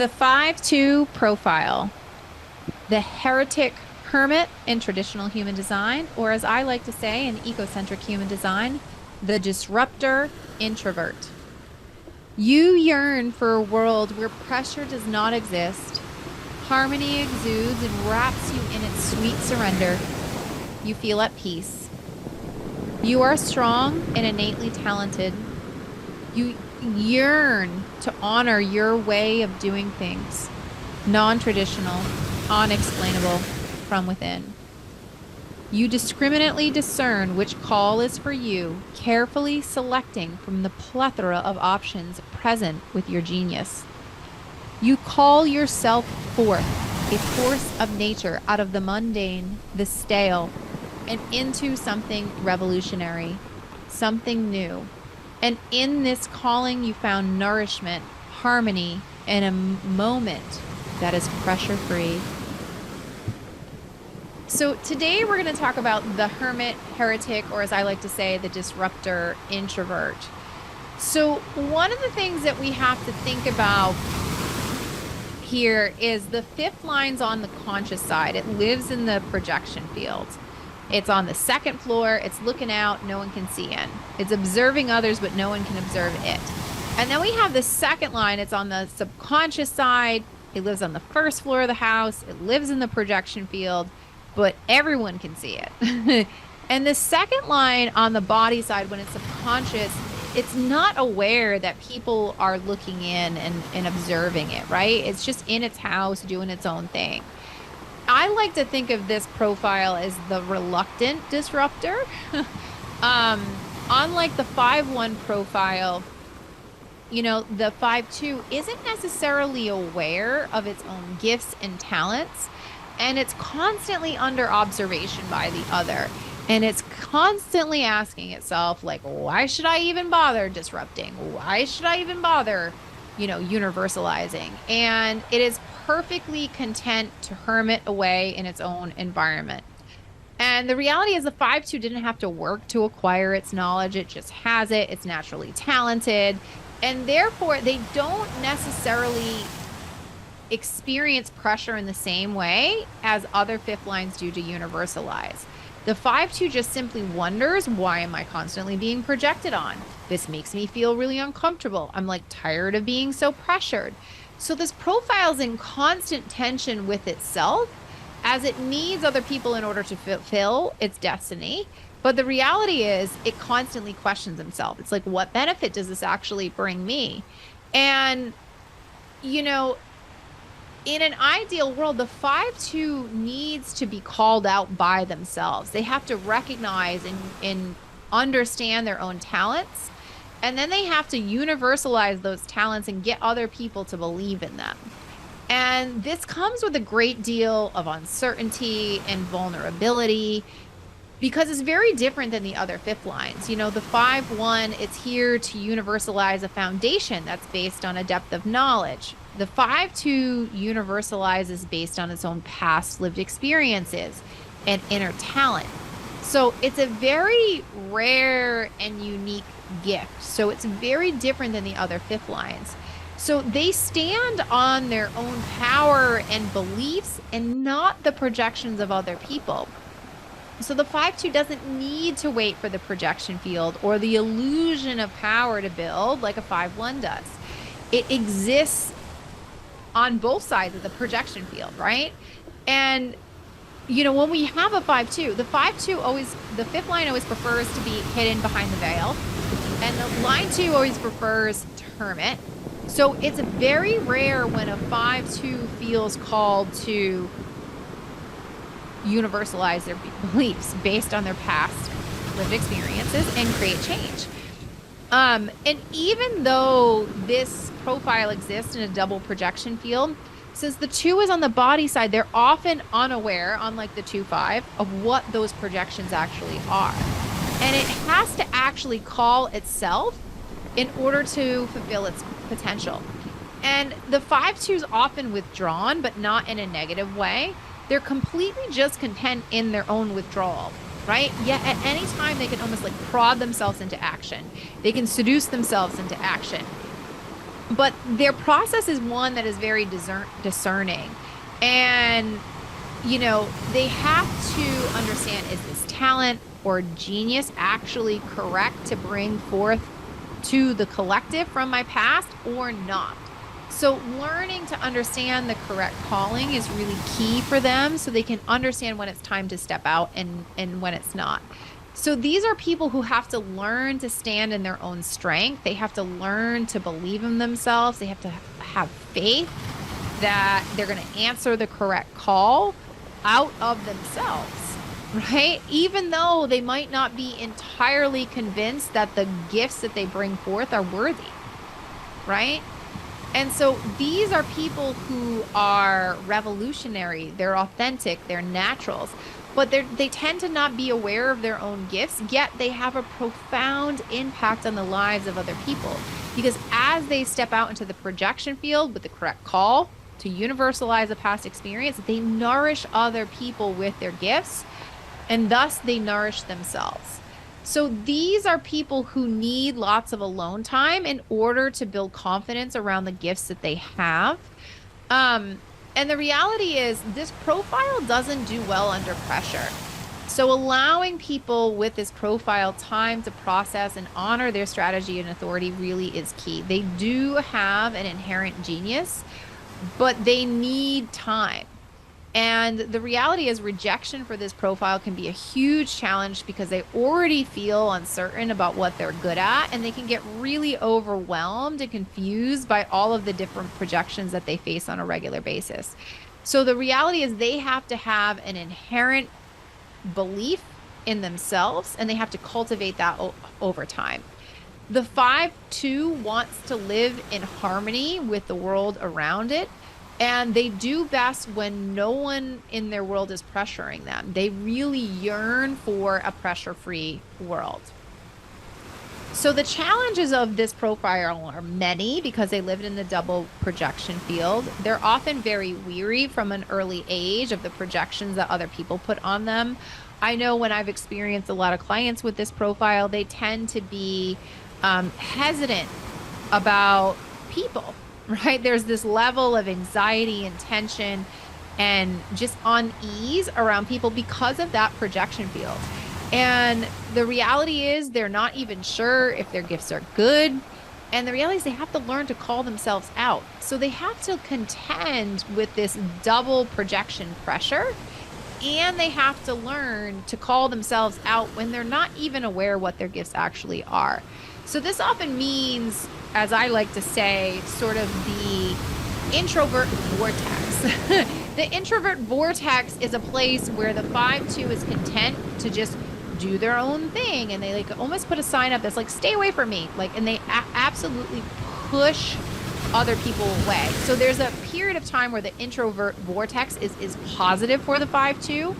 The 5-2 profile, the Heretic Hermit in traditional human design, or as I like to say in ecocentric human design, the disruptor introvert. You yearn for a world where pressure does not exist. Harmony exudes and wraps you in its sweet surrender. You feel at peace. You are strong and innately talented. You yearn to honor your way of doing things, non-traditional, unexplainable from within. You discriminately discern which call is for you, carefully selecting from the plethora of options present with your genius. You call yourself forth, a force of nature, out of the mundane, the stale, and into something revolutionary, something new. And in this calling, you found nourishment, harmony, and a moment that is pressure-free. So today we're going to talk about the hermit, heretic, or as I like to say, the disruptor introvert. So one of the things that we have to think about here is the fifth line's on the conscious side. It lives in the projection field. It's on the second floor. It's looking out. No one can see in. It's observing others, but no one can observe it. And then we have the second line. It's on the subconscious side. It lives on the first floor of the house. It lives in the projection field, but everyone can see it. And the second line on the body side, when it's subconscious, it's not aware that people are looking in and observing it, right? It's just in its house doing its own thing. I like to think of this profile as the reluctant disruptor. Unlike the 5-1 profile, you know, the 5-2 isn't necessarily aware of its own gifts and talents, and it's constantly under observation by the other. And it's constantly asking itself, like, why should I even bother disrupting? Why should I even bother, universalizing? And it is perfectly content to hermit away in its own environment. And the reality is the 5-2 didn't have to work to acquire its knowledge. It just has it. It's naturally talented. And therefore, they don't necessarily experience pressure in the same way as other fifth lines do to universalize. The 5-2 just simply wonders, why am I constantly being projected on? This makes me feel really uncomfortable. I'm like tired of being so pressured. So this profile's in constant tension with itself as it needs other people in order to fulfill its destiny. But the reality is it constantly questions itself. It's like, what benefit does this actually bring me? And, in an ideal world, the 5-2 needs to be called out by themselves. They have to recognize and understand their own talents. And then they have to universalize those talents and get other people to believe in them. And this comes with a great deal of uncertainty and vulnerability because it's very different than the other fifth lines. The 5-1, it's here to universalize a foundation that's based on a depth of knowledge. The 5-2 universalizes based on its own past lived experiences and inner talent. So it's a very rare and unique gift. So it's very different than the other fifth lines. So they stand on their own power and beliefs and not the projections of other people. So the 5-2 doesn't need to wait for the projection field or the illusion of power to build like a 5-1 does. It exists on both sides of the projection field, right? And, when we have a 5-2, the 5-2 always, the fifth line always prefers to be hidden behind the veil. And the line 2 always prefers to hermit. So it's very rare when a 5-2 feels called to universalize their beliefs based on their past lived experiences and create change. And even though this profile exists in a double projection field, since the 2 is on the body side, they're often unaware, unlike the 2-5, of what those projections actually are. And it has to actually call itself in order to fulfill its potential. And the 5-2 is often withdrawn, but not in a negative way. They're completely just content in their own withdrawal, right? Yet at any time, they can almost like prod themselves into action. They can seduce themselves into action. but their process is one that is very discerning. And, they have to understand, is this talent or genius actually correct to bring forth to the collective from my past or not? So learning to understand the correct calling is really key for them so they can understand when it's time to step out and when it's not. So these are people who have to learn to stand in their own strength. They have to learn to believe in themselves. They have to have faith that they're going to answer the correct call out of themselves, right? Even though they might not be entirely convinced that the gifts that they bring forth are worthy, right? And so these are people who are revolutionary, they're authentic, they're naturals, but they tend to not be aware of their own gifts, yet they have a profound impact on the lives of other people. Because as they step out into the projection field with the correct call to universalize a past experience, they nourish other people with their gifts, and thus they nourish themselves. So these are people who need lots of alone time in order to build confidence around the gifts that they have. And the reality is this profile doesn't do well under pressure. So allowing people with this profile time to process and honor their strategy and authority really is key. They do have an inherent genius, but they need time. And the reality is rejection for this profile can be a huge challenge because they already feel uncertain about what they're good at, and they can get really overwhelmed and confused by all of the different projections that they face on a regular basis. So the reality is they have to have an inherent belief in themselves, and they have to cultivate that over time. The 5-2 wants to live in harmony with the world around it. And they do best when no one in their world is pressuring them. They really yearn for a pressure-free world. So the challenges of this profile are many because they lived in the double projection field. They're often very weary from an early age of the projections that other people put on them. I know when I've experienced a lot of clients with this profile, they tend to be hesitant about people. Right? There's this level of anxiety and tension and just unease around people because of that projection field. And the reality is they're not even sure if their gifts are good. And the reality is they have to learn to call themselves out. So they have to contend with this double projection pressure. And they have to learn to call themselves out when they're not even aware what their gifts actually are. So this often means, as I like to say, sort of the introvert vortex. The introvert vortex is a place where the 5-2 is content to just do their own thing. And they like almost put a sign up that's like, stay away from me. Like, and they absolutely push other people away. So there's a period of time where the introvert vortex is positive for the 5-2.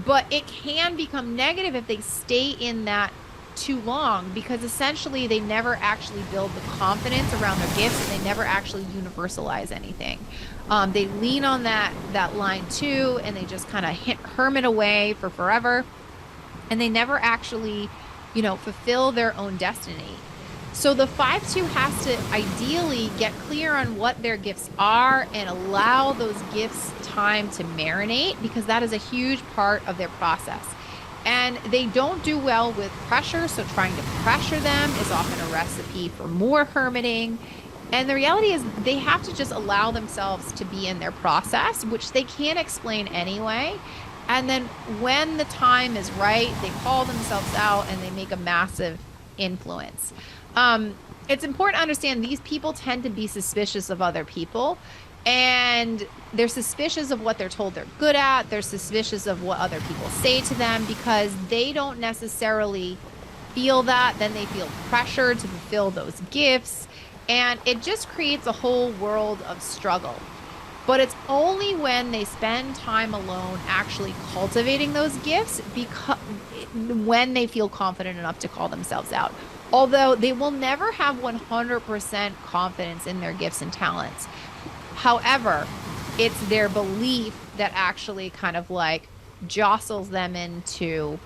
But it can become negative if they stay in that too long, because essentially they never actually build the confidence around their gifts, and they never actually universalize anything. They lean on that line too, and they just kind of hermit away for forever, and they never actually, fulfill their own destiny. So the 5-2 has to ideally get clear on what their gifts are and allow those gifts time to marinate, because that is a huge part of their process. And they don't do well with pressure, so trying to pressure them is often a recipe for more hermiting. And the reality is they have to just allow themselves to be in their process, which they can't explain anyway. And then when the time is right, they call themselves out and they make a massive influence. It's important to understand these people tend to be suspicious of other people. And they're suspicious of what they're told they're good at. They're suspicious of what other people say to them because they don't necessarily feel that. Then they feel pressured to fulfill those gifts. And it just creates a whole world of struggle. But it's only when they spend time alone actually cultivating those gifts when they feel confident enough to call themselves out. Although they will never have 100% confidence in their gifts and talents. However, it's their belief that actually kind of like jostles them into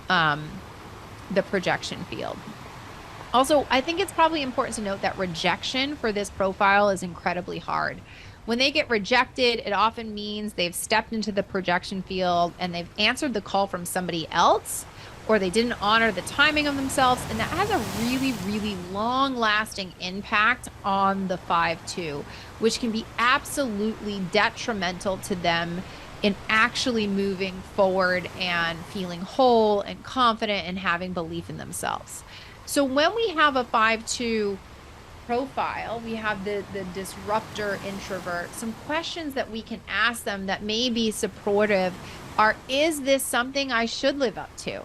the projection field. Also, I think it's probably important to note that rejection for this profile is incredibly hard. When they get rejected, it often means they've stepped into the projection field and they've answered the call from somebody else, or they didn't honor the timing of themselves. And that has a really, really long lasting impact on the 5-2, which can be absolutely detrimental to them in actually moving forward and feeling whole and confident and having belief in themselves. So when we have a 5-2 profile, we have the disruptor introvert, some questions that we can ask them that may be supportive are, is this something I should live up to?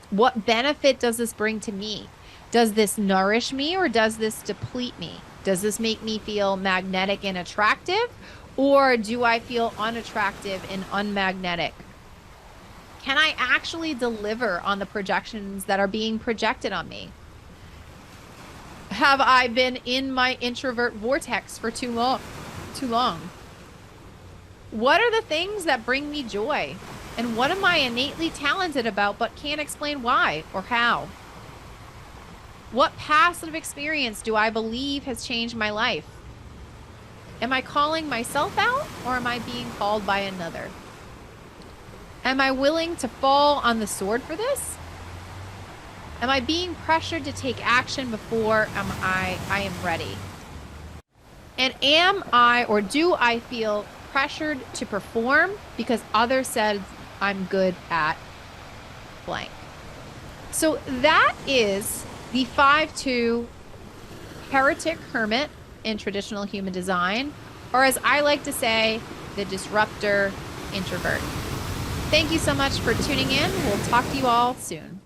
What benefit does this bring to me? Does this nourish me or does this deplete me? Does this make me feel magnetic and attractive? Or do I feel unattractive and unmagnetic? Can I actually deliver on the projections that are being projected on me? Have I been in my introvert vortex for too long? Too long? What are the things that bring me joy? And what am I innately talented about but can't explain why or how? What past experience do I believe has changed my life? Am I calling myself out or am I being called by another? Am I willing to fall on the sword for this? Am I being pressured to take action before I am ready? And am I or do I feel pressured to perform because others said I'm good at blank? So that is the 5-2 Heretic Hermit in traditional human design, or as I like to say, the disruptor introvert. Thank you so much for tuning in. We'll talk to you all soon.